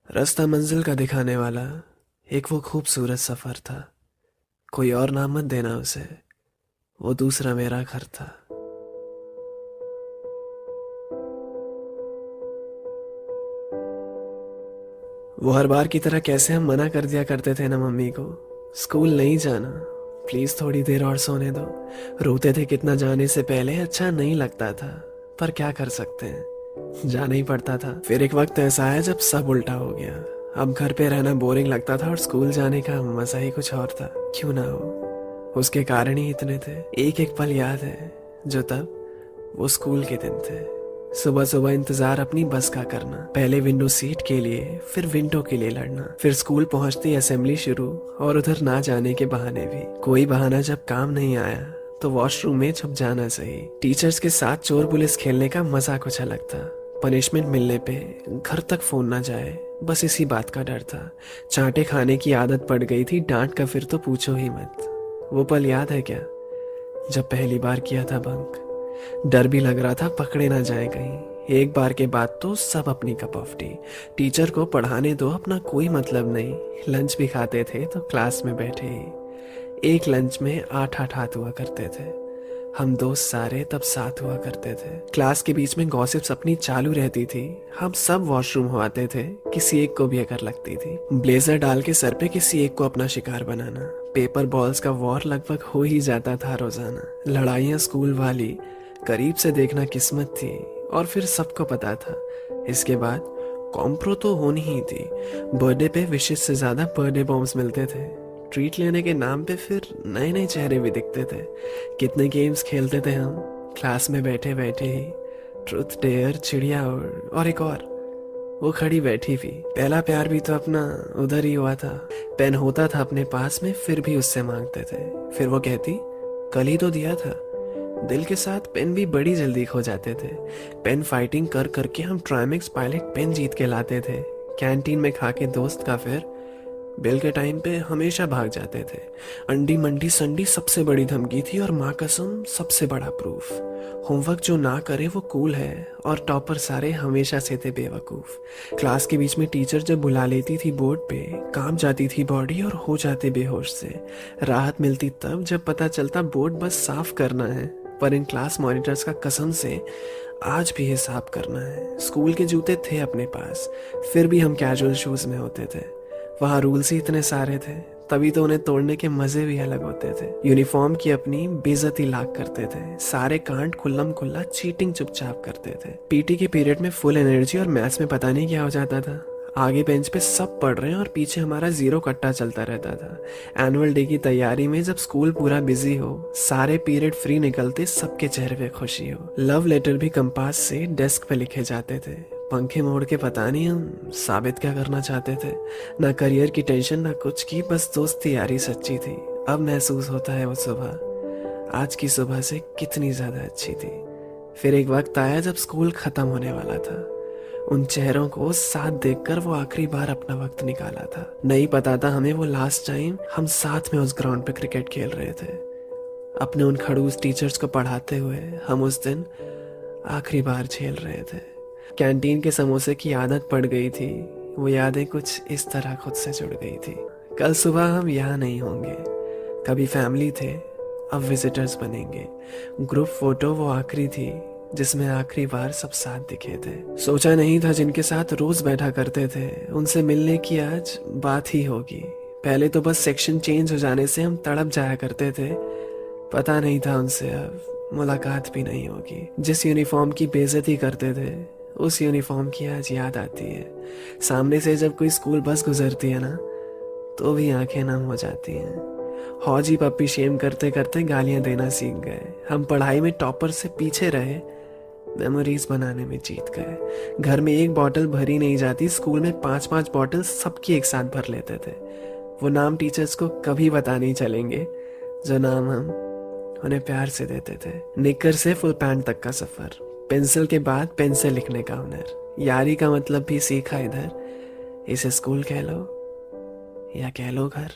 रास्ता मंजिल का दिखाने वाला एक वो खूबसूरत सफर था। कोई और नाम मत देना उसे, वो दूसरा मेरा घर था। वो हर बार की तरह कैसे हम मना कर दिया करते थे ना मम्मी को, स्कूल नहीं जाना, प्लीज थोड़ी देर और सोने दो। रोते थे कितना जाने से पहले, अच्छा नहीं लगता था पर क्या कर सकते हैं, जाना ही पड़ता था। फिर एक वक्त ऐसा आया जब सब उल्टा हो गया। अब घर पे रहना बोरिंग लगता था और स्कूल जाने का मजा ही कुछ और था। क्यों ना हो, उसके कारण ही इतने थे। एक एक पल याद है जो तब वो स्कूल के दिन थे। सुबह सुबह इंतजार अपनी बस का करना, पहले विंडो सीट के लिए फिर विंडो के लिए लड़ना, फिर स्कूल पहुंचती असेंबली शुरू और उधर ना जाने के बहाने भी। कोई बहाना जब काम नहीं आया तो वॉशरूम में छुप जाना सही। टीचर्स के साथ चोर पुलिस खेलने का मजा कुछ अलग था। पनिशमेंट मिलने पे घर तक फोन ना जाए, बस इसी बात का डर था। चांटे खाने की आदत पड़ गई थी, डांट का फिर तो पूछो ही मत। वो पल याद है क्या, जब पहली बार किया था बंक। डर भी लग रहा था पकड़े ना जाए कहीं। एक बार के बाद तो सब अपनी कप ऑफ टी। टीचर को पढ़ाने दो, अपना कोई मतलब नहीं। लंच भी खाते थे तो क्लास में बैठे ही। एक लंच में 8-8 हाथ हुआ करते थे। हम दोस्त सारे तब साथ हुआ करते थे। क्लास के बीच में गॉसिप्स अपनी चालू रहती थी। हम सब वॉशरूम हो आते थे, किसी एक को भी अगर लगती थी। ब्लेजर डाल के सर पे किसी एक को अपना शिकार बनाना। पेपर बॉल्स का वॉर लगभग हो ही जाता था रोजाना। लड़ाइयाँ स्कूल वाली करीब से देखना किस्मत थी, और फिर सबको पता था इसके बाद कॉम्प्रो तो होनी ही थी। बर्थडे पे विशेष से ज्यादा बर्थडे बॉम्ब्स मिलते थे। ट्रीट लेने के नाम पे फिर नए नए चेहरे भी दिखते थे। कितने गेम्स खेलते थे हम क्लास में बैठे बैठे ही। ट्रुथ डेयर, चिड़िया और एक और, वो खड़ी बैठी भी। पहला प्यार भी तो अपना उधर ही हुआ था। पेन होता था अपने पास में, फिर भी उससे मांगते थे। फिर वो कहती कल ही तो दिया था। दिल के साथ पेन भी बड़ी जल्दी खो जाते थे। पेन फाइटिंग कर करके हम ट्राइमेक्स पायलट पेन जीत के लाते थे। कैंटीन में खा के दोस्त का, फिर बिल के टाइम पे हमेशा भाग जाते थे। अंडी मंडी संडी सबसे बड़ी धमकी थी, और माँ कसम सबसे बड़ा प्रूफ। होमवर्क जो ना करे वो कूल है, और टॉपर सारे हमेशा से थे बेवकूफ। क्लास के बीच में टीचर जब बुला लेती थी बोर्ड पे, कांप जाती थी बॉडी और हो जाते बेहोश से। राहत मिलती तब जब पता चलता बोर्ड बस साफ करना है, पर इन क्लास मॉनिटर्स का कसम से आज भी हिसाब करना है। स्कूल के जूते थे अपने पास, फिर भी हम कैजुअल शूज में होते थे। वहाँ रूल्स ही इतने सारे थे, तभी तो उन्हें तोड़ने के मजे भी अलग होते थे। यूनिफॉर्म की अपनी बेइज्जती लाख करते थे। सारे कांड खुल्लम खुल्ला चीटिंग चुपचाप करते थे। पीटी के पीरियड में फुल एनर्जी, और मैथ्स में पता नहीं क्या हो जाता था। आगे बेंच पे सब पढ़ रहे हैं और पीछे हमारा जीरो कट्टा चलता रहता था। एनुअल डे की तैयारी में जब स्कूल पूरा बिजी हो, सारे पीरियड फ्री निकलते, सबके चेहरे पे खुशी हो। लव लेटर भी कंपास से डेस्क पे लिखे जाते थे। पंखे मोड़ के पता नहीं हम साबित क्या करना चाहते थे। ना करियर की टेंशन ना कुछ की, बस दोस्ती यारी सच्ची थी। अब महसूस होता है वो सुबह आज की सुबह से कितनी ज्यादा अच्छी थी। फिर एक वक्त आया जब स्कूल खत्म होने वाला था। उन चेहरों को साथ देखकर वो आखिरी बार अपना वक्त निकाला था। नहीं पता था हमें वो लास्ट टाइम हम साथ में उस ग्राउंड पे क्रिकेट खेल रहे थे। अपने उन खड़ूस टीचर्स को पढ़ाते हुए हम उस दिन आखिरी बार झेल रहे थे। कैंटीन के समोसे की आदत पड़ गई थी। वो यादें कुछ इस तरह खुद से जुड़ गई थी। कल सुबह हम यहाँ नहीं होंगे। कभी फैमिली थे, अब विजिटर्स बनेंगे। ग्रुप फोटो वो आखिरी थी जिसमें आखिरी बार सब साथ दिखे थे। सोचा नहीं था जिनके साथ रोज बैठा करते थे उनसे मिलने की आज बात ही होगी। पहले तो बस सेक्शन चेंज हो जाने से हम तड़प जाया करते थे। पता नहीं था उनसे अब मुलाकात भी नहीं होगी। जिस यूनिफॉर्म की बेइज्जती करते थे उस यूनिफॉर्म की आज याद आती है। सामने से जब कोई स्कूल बस गुजरती है ना, तो भी आंखें नम हो जाती हैं। हौजी पप्पी शेम करते करते गालियां देना सीख गए। हम पढ़ाई में टॉपर से पीछे रहे, मेमोरीज बनाने में जीत गए। घर में एक बॉटल भरी नहीं जाती, स्कूल में 5-5 बॉटल सबकी एक साथ भर लेते थे। वो नाम टीचर्स को कभी पता नहीं चलेंगे जो नाम हम उन्हें प्यार से देते थे। निक्कर से फुल पैंट तक का सफर, पेंसिल के बाद पेन से लिखने का हुनर, यारी का मतलब भी सीखा इधर। इसे स्कूल कह लो या कह लो घर।